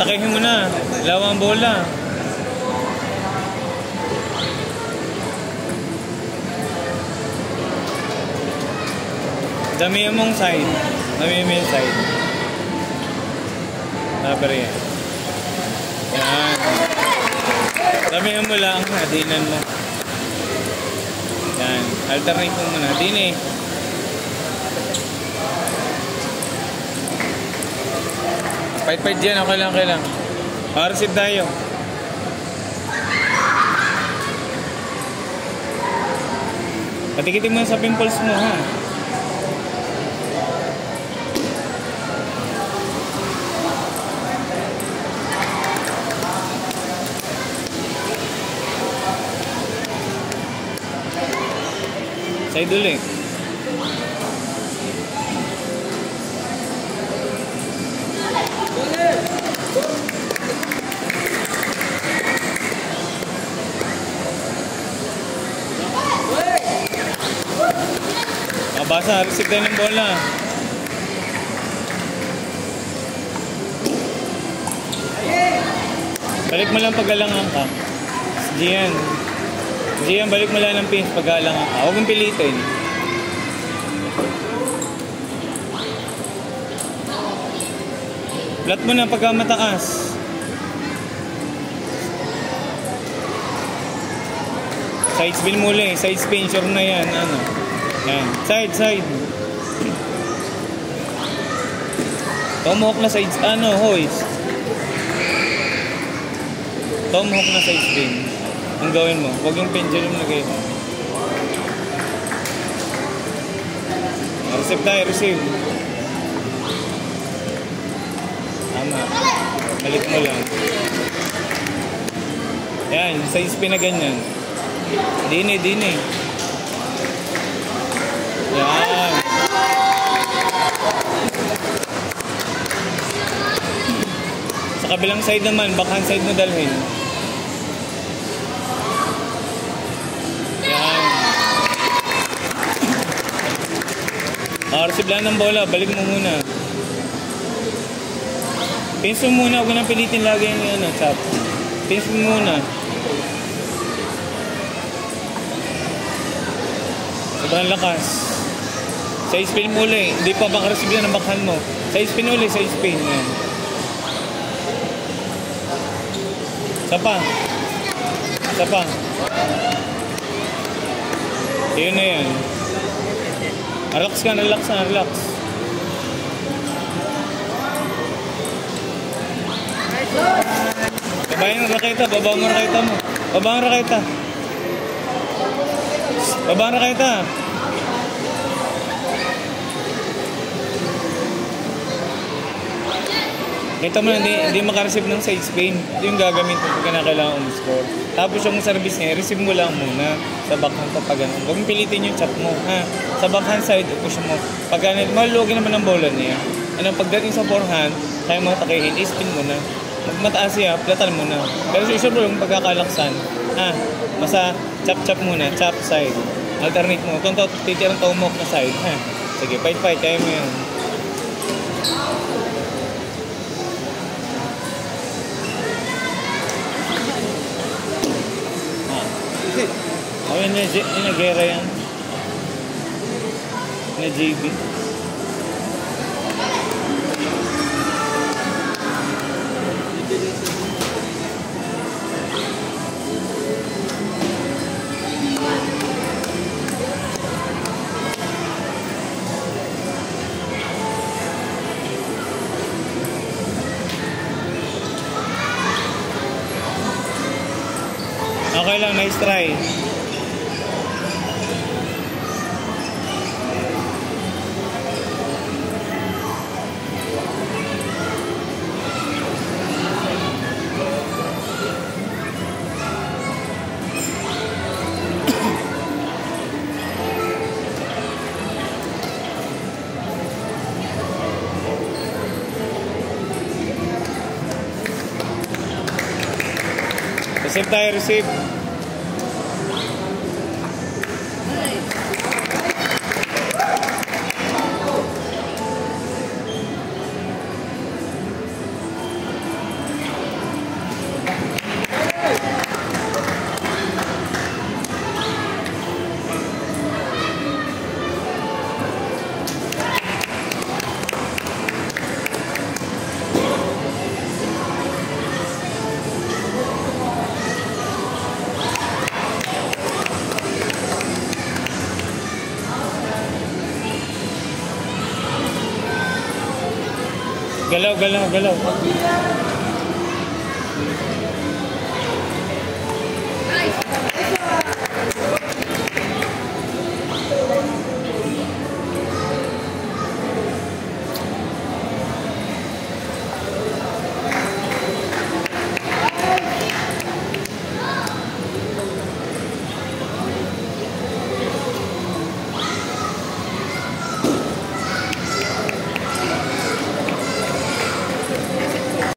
Atakehin mo na. Lawang bola. Damihan mong side. Damihan mo yung side. Sabar yan. Yan. Damihan mo lang. Hadinan mo. Yan. Alternate mo muna. Din eh. Fight-fight dyan. Okay lang, okay lang. Receive tayo. Patikitin mo sa pimples mo, ha? Side ulit. Basa, receive tayo ng bola. Balik mo lang pag-alangan ka. Gian. Gian, balik mo lang ng pins pag-alangan ka. Huwag mong pilitin. Flat mo na pagka mataas. Side spin muli. Side spin, sure na yan. Ano? Yan. Side, side. Tomahawk na side, ano, hoist. Tomahawk na side spin. Ang gawin mo, huwag yung pendulum na gawin mo. Receive tayo, receive. Tama. Balik mo lang. Yan, side spin na ganyan. Dini, dini. Yan. Sa kabilang side naman, backhand side mo dalhin. Yan. Receive lang ng bola, balik mo muna. Pins mo muna, huwag nang pilitin lagi yung ano, chop. Pins mo muna. Sobrang lakas. Side spin mo ulit. Hindi pa makareceive yan ang backhand mo. Side spin ulit, side spin. Yan. Isa pa. Isa pa. Yun na yan. Relax ka, relax na, relax. Babayin ang raketa, baba mo raketa mo. Baba ang raketa. Baba ang raketa. Kita mo na, hindi makareceive ng side spin. Ito yung gagamit mo pag kailangan umuscore. Tapos yung service niya, receive mo lang muna sa backhand kapag ganun. Huwag mong pilitin yung chop mo. Ha? Sa backhand side, push mo. Pag ganun, malugi naman ang bola niya. Ano, pagdating sa forehand, kaya mo takihin, i-spin mo na. Mataas siya, platan mo na. Pero sure yung pagkakalaksan, basta chop-chop muna, chop side. Alternate mo. Kung titirang tomahawk na side, ha? Sige, fight-fight, kaya mo yan. O yun na gera yan. Na JB. Okay lang, nice try. Receive tayo, receive. Galaw, galaw, galaw. Nice.